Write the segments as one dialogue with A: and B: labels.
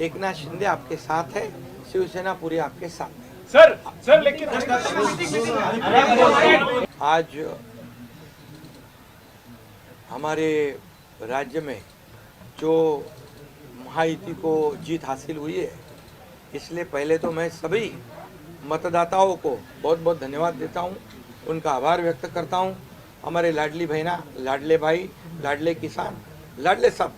A: एकनाथ शिंदे आपके साथ है, शिवसेना पूरी आपके साथ है।
B: सर लेकिन
A: आज हमारे राज्य में जो महायुति को जीत हासिल हुई है, इसलिए पहले तो मैं सभी मतदाताओं को बहुत बहुत धन्यवाद देता हूं, उनका आभार व्यक्त करता हूं। हमारे लाडली बहना, लाडले भाई, लाडले किसान, लाडले सब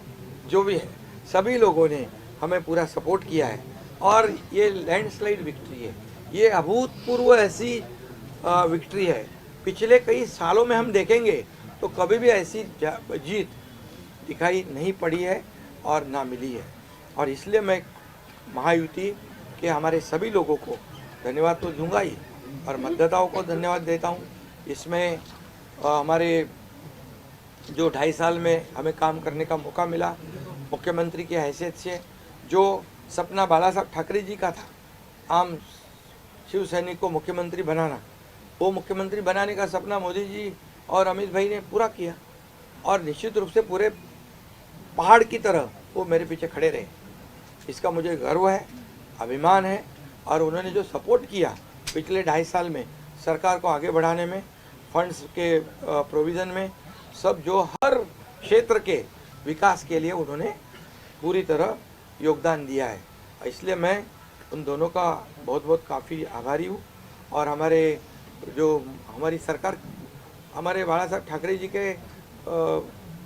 A: जो भी है, सभी लोगों ने हमें पूरा सपोर्ट किया है और ये लैंडस्लाइड विक्ट्री है। ये अभूतपूर्व ऐसी विक्ट्री है, पिछले कई सालों में हम देखेंगे तो कभी भी ऐसी जीत दिखाई नहीं पड़ी है और ना मिली है। और इसलिए मैं महायुति के हमारे सभी लोगों को धन्यवाद तो दूंगा ही और मतदाताओं को धन्यवाद देता हूं। इसमें हमारे जो 2.5 साल में हमें काम करने का मौका मिला, मुख्यमंत्री की हैसियत से जो सपना बाला साहब ठाकरे जी का था, आम शिव सैनिक को मुख्यमंत्री बनाना, वो मुख्यमंत्री बनाने का सपना मोदी जी और अमित भाई ने पूरा किया और निश्चित रूप से पूरे पहाड़ की तरह वो मेरे पीछे खड़े रहे। इसका मुझे गर्व है, अभिमान है। और उन्होंने जो सपोर्ट किया पिछले 2.5 साल में सरकार को आगे बढ़ाने में, फंड्स के प्रोविज़न में, सब जो हर क्षेत्र के विकास के लिए उन्होंने पूरी तरह योगदान दिया है। इसलिए मैं उन दोनों का बहुत बहुत काफ़ी आभारी हूँ। और हमारी सरकार हमारे बाला साहब ठाकरे जी के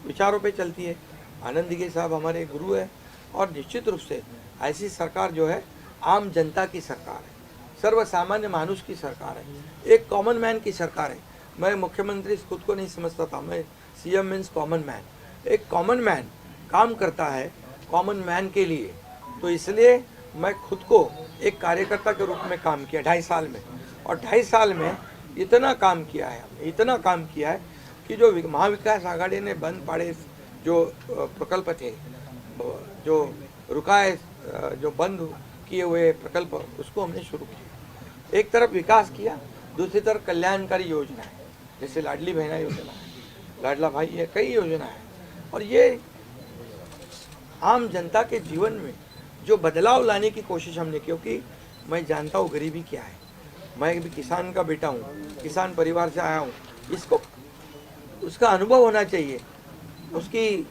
A: विचारों पे चलती है। आनंद दिघे साहब हमारे गुरु है और निश्चित रूप से ऐसी सरकार जो है आम जनता की सरकार है, सर्वसामान्य मानुष की सरकार है, एक कॉमन मैन की सरकार है। मैं मुख्यमंत्री खुद को नहीं समझता था, मैं सीएम मीन्स कॉमन मैन। एक कॉमन मैन काम करता है कॉमन मैन के लिए, तो इसलिए मैं खुद को एक कार्यकर्ता के रूप में काम किया 2.5 साल में। और 2.5 साल में इतना काम किया है कि जो महाविकास आघाड़ी ने बंद पड़े जो प्रकल्प थे, जो रुकाए, जो बंद किए हुए प्रकल्प, उसको हमने शुरू किया। एक तरफ विकास किया, दूसरी तरफ कल्याणकारी योजना है, जैसे लाडली बहना योजना है, लाडला भाई है, कई योजना है। और ये आम जनता के जीवन में जो बदलाव लाने की कोशिश हमने, क्योंकि मैं जानता हूँ गरीबी क्या है, मैं भी किसान का बेटा हूँ, किसान परिवार से आया हूँ, इसको उसका अनुभव होना चाहिए, उसकी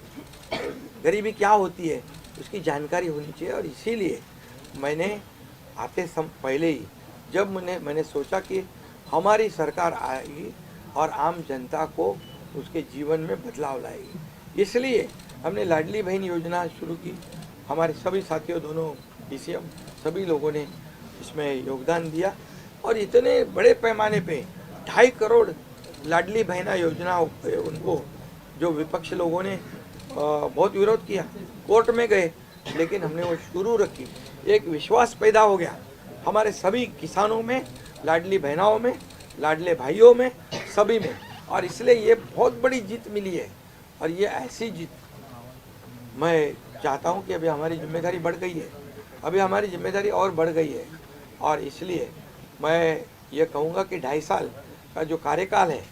A: गरीबी क्या होती है उसकी जानकारी होनी चाहिए। और इसीलिए मैंने पहले ही जब मैंने सोचा कि हमारी सरकार आएगी और आम जनता को उसके जीवन में बदलाव लाएगी, इसलिए हमने लाडली बहन योजना शुरू की। हमारे सभी साथियों, दोनों डीसीएम, सभी लोगों ने इसमें योगदान दिया और इतने बड़े पैमाने पे 2.5 करोड़ लाडली बहना योजना उनको जो विपक्ष लोगों ने बहुत विरोध किया, कोर्ट में गए, लेकिन हमने वो शुरू रखी। एक विश्वास पैदा हो गया हमारे सभी किसानों में, लाडली बहनाओं में, लाडले भाइयों में, सभी में। और इसलिए ये बहुत बड़ी जीत मिली है। और ये ऐसी जीत मैं चाहता हूँ कि अभी हमारी जिम्मेदारी बढ़ गई है, अभी हमारी जिम्मेदारी और बढ़ गई है। और इसलिए मैं ये कहूँगा कि 2.5 साल का जो कार्यकाल है,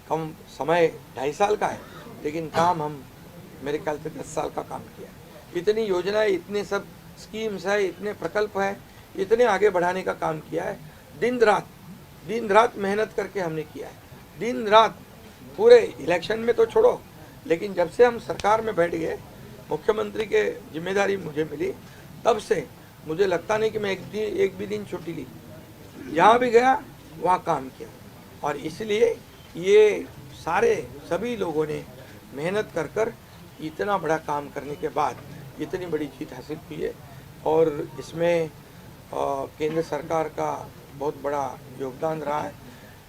A: कम समय 2.5 साल का है, लेकिन काम हम मेरे ख्याल से 10 साल का काम किया है। इतनी योजनाएं, इतने सब स्कीम्स है, इतने प्रकल्प है, इतने आगे बढ़ाने का काम किया है। दिन रात मेहनत करके हमने किया है, दिन रात। पूरे इलेक्शन में तो छोड़ो, लेकिन जब से हम सरकार में बैठ गए, मुख्यमंत्री के जिम्मेदारी मुझे मिली, तब से मुझे लगता नहीं कि मैं एक भी दिन छुट्टी ली। जहाँ भी गया वहाँ काम किया। और इसलिए ये सभी लोगों ने मेहनत कर इतना बड़ा काम करने के बाद इतनी बड़ी जीत हासिल की है। और इसमें केंद्र सरकार का बहुत बड़ा योगदान रहा है।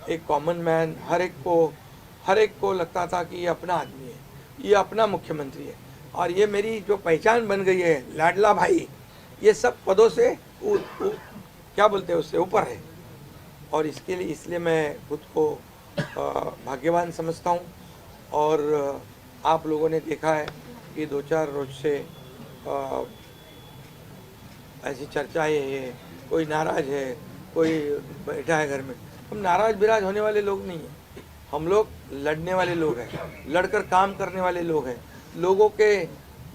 A: एक कॉमन मैन, हर एक को लगता था कि ये अपना आदमी है, ये अपना मुख्यमंत्री है। और ये मेरी जो पहचान बन गई है, लाडला भाई, ये सब पदों से क्या बोलते हैं, उससे ऊपर है। और इसलिए मैं खुद को भाग्यवान समझता हूँ। और आप लोगों ने देखा है कि 2-4 रोज से ऐसी चर्चाएं है, कोई नाराज है, कोई बैठा है घर में। हम नाराज बिराज होने वाले लोग नहीं हैं, हम लोग लड़ने वाले लोग हैं, लड़कर काम करने वाले लोग हैं, लोगों के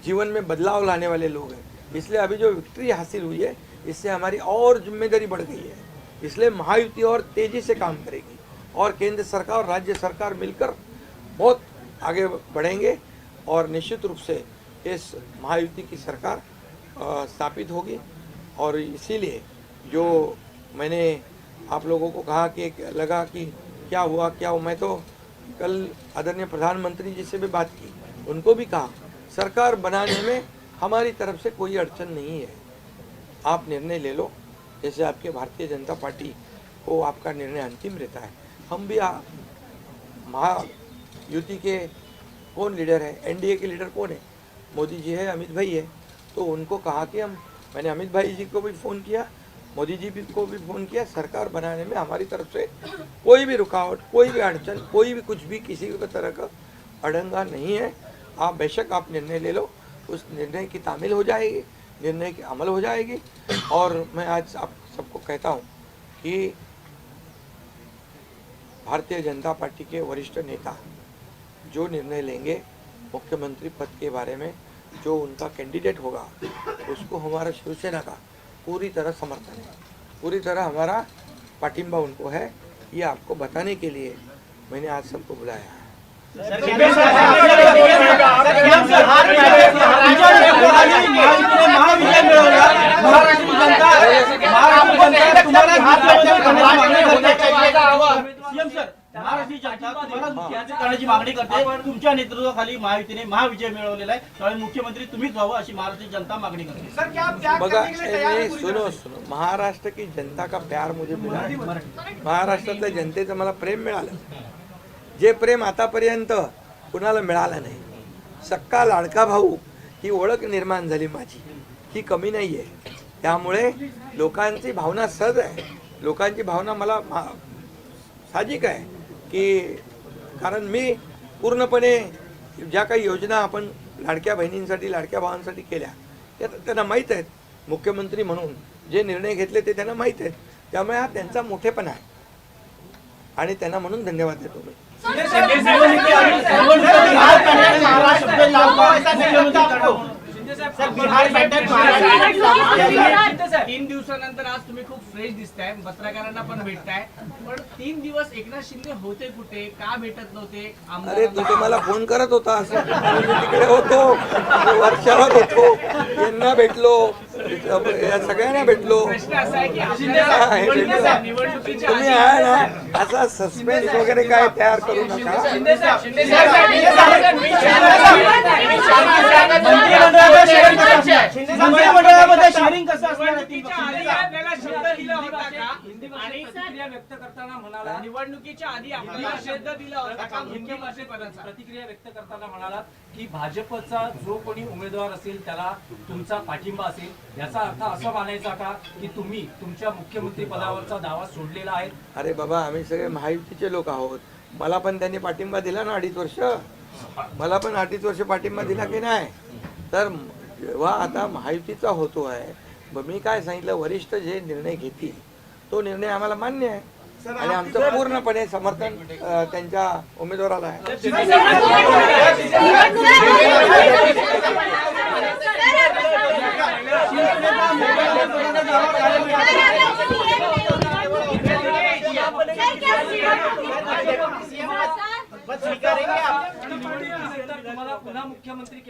A: जीवन में बदलाव लाने वाले लोग हैं। इसलिए अभी जो विक्ट्री हासिल हुई है इससे हमारी और जिम्मेदारी बढ़ गई है। इसलिए महायुति और तेज़ी से काम करेगी और केंद्र सरकार और राज्य सरकार मिलकर बहुत आगे बढ़ेंगे और निश्चित रूप से इस महायुति की सरकार स्थापित होगी। और इसीलिए जो मैंने आप लोगों को कहा कि लगा कि क्या हुआ, मैं तो कल आदरणीय प्रधानमंत्री जी से भी बात की, उनको भी कहा सरकार बनाने में हमारी तरफ से कोई अड़चन नहीं है, आप निर्णय ले लो, जैसे आपके भारतीय जनता पार्टी को आपका निर्णय अंतिम रहता है। हम भी महायुति के कौन लीडर है, एनडीए के लीडर कौन है, मोदी जी है, अमित भाई है, तो उनको कहा कि मैंने अमित भाई जी को भी फ़ोन किया, मोदी जी को भी फ़ोन किया, सरकार बनाने में हमारी तरफ से कोई भी रुकावट, कोई भी अड़चन, कोई भी कुछ भी किसी भी तरह का अड़ंगा नहीं है। आप बेशक आप निर्णय ले लो, उस निर्णय की तामील हो जाएगी, निर्णय की अमल हो जाएगी। और मैं आज आप सबको कहता हूँ कि भारतीय जनता पार्टी के वरिष्ठ नेता जो निर्णय लेंगे मुख्यमंत्री पद के बारे में, जो उनका कैंडिडेट होगा उसको हमारा शिवसेना का पूरी तरह समर्थन है, पूरी तरह हमारा पाटिंबा उनको है। ये आपको बताने के लिए मैंने आज सबको बुलाया है।
B: करण्याची मागणी करते। तुमच्या नेतृत्वाखाली महायुतीने महाविजय मिळवलेला आहे, त्यामुळे मुख्यमंत्री तुम्हीच व्हावं अशी महाराष्ट्राची जनता मागणी करते।
A: बघा, सुनो, महाराष्ट्र की जनता का प्यार मुझे मिला, महाराष्ट्रातल्या जनतेचं मला प्रेम मिळालं, जे प्रेम आतापर्यंत कुणाला मिळालं नाही। सक्का लाडका भाऊ ही ओळख निर्माण झाली माझी, ही कमी नाही आहे। त्यामुळे लोकांची भावना सहज आहे, लोकांची भावना मला साहजिक आहे की कारण मी पूर्णपणे ज्या काही योजना आपण लाडक्या बहिणींसाठी, लाडक्या भावांसाठी केल्या त्या त्यांना माहीत आहेत, मुख्यमंत्री म्हणून जे निर्णय घेतले ते त्यांना माहीत आहेत, त्यामुळे हा त्यांचा मोठेपणा आहे आणि त्यांना म्हणून धन्यवाद देतो मी।
C: तीन दिवसानंतर आज तुम्ही खूप फ्रेश दिसताय, पत्रकारांना पण भेटताय, पण 3 दिवस एकनाथ शिंदे होते कुठे, का भेटत नव्हते?
A: अरे तू मला फोन करत होता, तिकडे होतो, वर्षावर होतो, यांना भेटलो, सगळ्यांना भेटलो। तुम्ही आहे ना असा सस्पेन्स वगैरे काय तयार करू नका।
B: शेअरिंग कसं असणार?
C: व्यक्त करताना म्हणाला, निवडणुकीच्या आधी आपल्याला शब्द दिला होता का मुख्यमंत्रीपदाचा?
D: प्रतिक्रिया व्यक्त करताना म्हणाला की भाजपचा जो कोणी उमेदवार असेल त्याला तुमचा पाठिंबा असेल, याचा अर्थ असा मानायचा का की तुम्ही तुमच्या मुख्यमंत्री पदावरचा दावा सोडलेला आहे?
A: अरे बाबा, आम्ही सगळे महायुतीचे लोक आहोत, मला पण त्यांनी पाठिंबा दिला ना 2.5 वर्ष, मला पण 2.5 वर्ष पाठिंबा दिला की नाही? तर जेव्हा आता महायुतीचा होतो आहे, मी काय सांगितलं, वरिष्ठ जे निर्णय घेतील तो निर्णय आम्हाला मान्य आहे आणि आमचं पूर्णपणे समर्थन त्यांच्या उमेदवाराला आहे।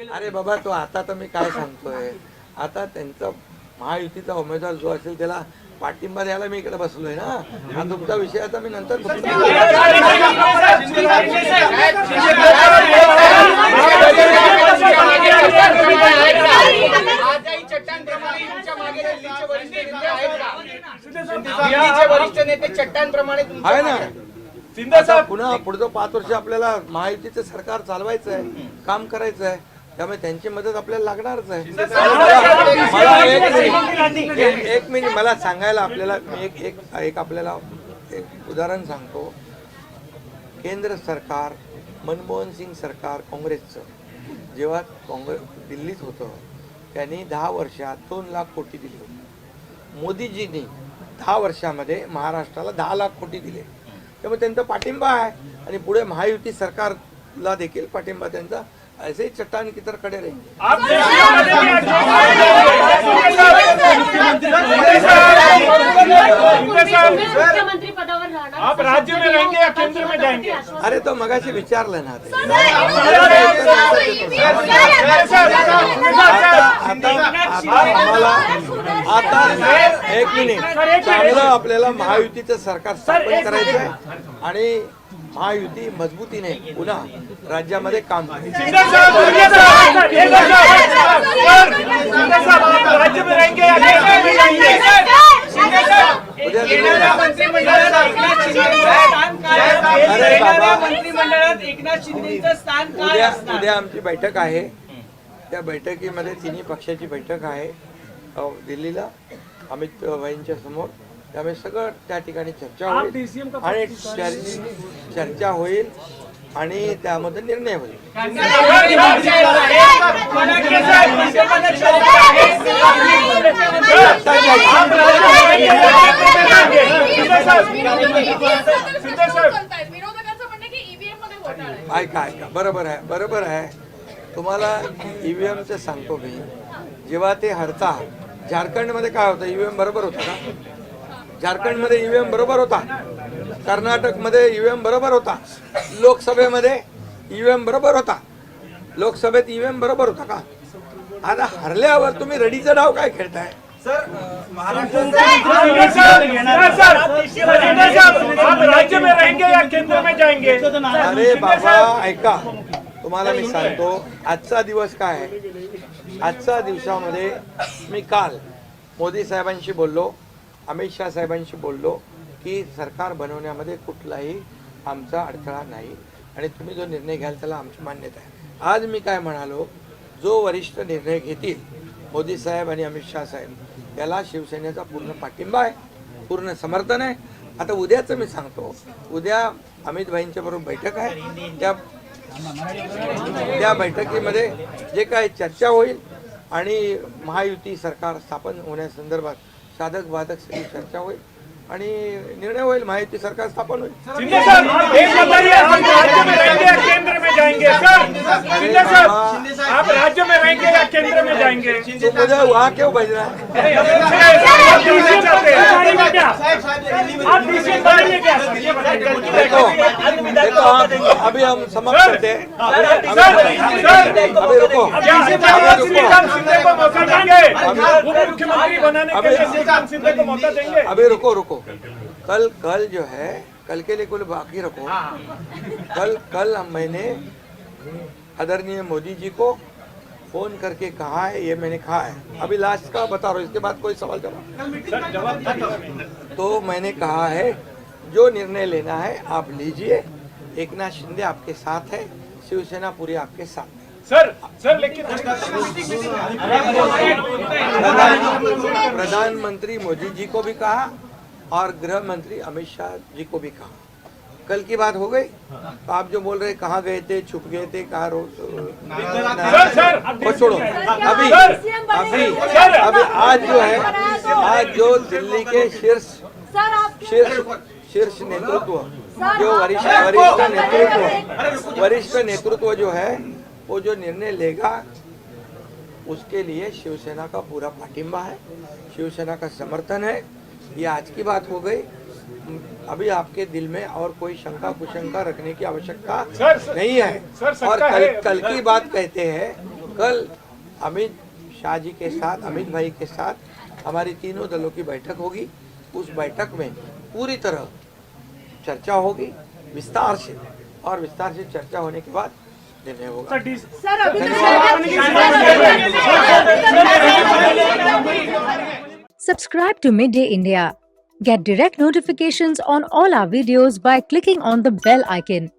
A: अरे बाबा, तो आता तर मी काय सांगतोय, आता त्यांचा महायुतीचा उमेदवार जो असेल त्याला पाठिंबा द्यायला मी इकडे बसलोय ना। हा तुमचा विषय आता मी नंतर आहे ना। आता पुन्हा पुढचं 5 वर्ष आपल्याला महायुतीचं सरकार चालवायचं आहे, काम करायचं आहे, त्यामुळे त्यांची मदत आपल्याला लागणारच आहे। एक मिनिट मला सांगायला, आपल्याला मी एक आपल्याला एक उदाहरण सांगतो। केंद्र सरकार, मनमोहन सिंग सरकार काँग्रेसचं जेव्हा दिल्लीत होतं, त्यांनी 10 वर्षात 2 लाख कोटी दिले होते। मोदीजींनी 10 वर्षामध्ये महाराष्ट्राला 10 लाख कोटी दिले, त्यामुळे त्यांचा पाठिंबा आहे आणि पुढे महायुती सरकारला देखील पाठिंबा त्यांचा ऐसे ही चट्टान की तरह खड़े रहेंगे।
E: आप
F: मुख्यमंत्री पदावर राहणार
E: आप राज्य में रहेंगे या केंद्र में जाएंगे?
A: अरे तो मगाशी विचारलं ना ते. आता एक मिनिट, चांगलं आपल्याला महायुतीचं सरकार स्थापन करायचं आहे आणि महायुती मजबूतीने पुन्हा राज्यामध्ये काम करायचं.
E: राज्य में रहेंगे या केंद्र में जाएंगे?
A: उद्या
C: येणाऱ्या मंत्रिमंडळात एकनाथ शिंदेचं स्थान काय असणार?
A: अरे बाबा.
C: येणाऱ्या मंत्रिमंडळात एकनाथ शिंदेचं स्थान काय
A: उद्या
C: असणार?
A: उद्या आमची बैठक आहे. त्या बैठकीमध्ये तिन्ही पक्षाची बैठक आहे दिल्लीला अमित भाईंच्या समोर. त्यामुळे सगळं त्या ठिकाणी चर्चा होईल आणि चर्चा होईल आणि त्यामध्ये निर्णय होईल.
F: विरोधकांचं म्हणणं की ईव्हीएम मध्ये घोटाळा आहे.
A: ऐका बरोबर आहे. तुम्हाला ईव्हीएमचं सांगतो मी. जेव्हा ते हरता झारखंडमध्ये काय होतं, ईव्हीएम बरोबर होता का? झारखंडमध्ये ईव्हीएम बरोबर होता, कर्नाटकमध्ये ईव्हीएम बरोबर होता, लोकसभेमध्ये ईव्हीएम बरोबर होता, लोकसभेत ईव्हीएम बरोबर होता का? आता हरल्यावर तुम्ही रडीचं डाव काय खेळताय?
E: आप राज्य में रहेंगे या केंद्र में जाएंगे?
A: अरे बाबा ऐका, तुम्हाला मी सांगतो आजचा दिवस काय आहे. आजच्या दिवसामध्ये मी काल मोदी साहेबांशी बोललो, अमित शाह साहेबांशी बोललो की सरकार बनवण्यामध्ये कुठलाही आमचा अडथळा नाही आणि तुम्ही जो निर्णय घ्याल त्याला आमची मान्यता आहे. आज मी काय म्हणालो, जो वरिष्ठ निर्णय घेतील मोदी साहेब आणि अमित शाह साहेब याला शिवसेनेचा पूर्ण पाठिंबा आहे, पूर्ण समर्थन आहे. आता उद्याचं मी सांगतो, उद्या अमित भाईंच्या बरोबर बैठक आहे. त्या बैठकीमध्ये जे काही चर्चा होईल आणि महायुती सरकार स्थापन होण्यासंदर्भात साधक बाधक सगळी चर्चा होईल आणि निर्णय होईल. महायुती सरकार स्थापन होईल.
E: शिंदे साहब, एक बताइए, आप राज्य में रहेंगे या केंद्र में जाएंगे? सर, शिंदे साहब, आप राज्य में रहेंगे या केंद्र में जाएंगे?
A: तो मुझे वहाँ क्यों भेज रहा है?
E: आप डीसी चाहते हैं? आप डीसी बनेंगे क्या? ये बताइए।
A: देखो अभी हम समाप्त करते हैं. अभी रुको.
E: अब डीसी बनाने श्रीकांत शिंदे को मौका देंगे? उप मुख्यमंत्री बनाने के लिए श्रीकांत शिंदे को मौका देंगे?
A: अभी रुको. कल जो है, कल के लिए कुल बाकी रखो. कल मैंने आदरणीय मोदी जी को फोन करके कहा है, ये मैंने कहा है. अभी लास्ट का बता रहा हूँ, इसके बाद कोई सवाल जवाब. तो मैंने कहा है जो निर्णय लेना है आप लीजिए. एकनाथ शिंदे आपके साथ है, शिवसेना पूरी आपके साथ है.
E: सर लेकिन
A: प्रधानमंत्री मोदी जी को भी कहा और गृह मंत्री अमित शाह जी को भी कहा. कल की बात हो गई. तो आप जो बोल रहे कहाँ गए थे, छुप गए थे, कहाँ रोज वो छोड़ो. अभी आज जो है, आज जो दिल्ली के शीर्ष नेतृत्व, जो वरिष्ठ नेतृत्व जो है, वो जो निर्णय लेगा उसके लिए शिवसेना का पूरा पाठिंबा है, शिवसेना का समर्थन है. ये आज की बात हो गई. अभी आपके दिल में और कोई शंका कुशंका रखने की आवश्यकता नहीं है. और कल की बात कहते हैं, कल अमित शाह जी के साथ, अमित भाई के साथ हमारी तीनों दलों की बैठक होगी. उस बैठक में पूरी तरह चर्चा होगी विस्तार से, और विस्तार से चर्चा होने के बाद निर्णय होगा.
F: सर अभी
G: Subscribe to Midday India. Get direct notifications on all our videos by clicking on the bell icon.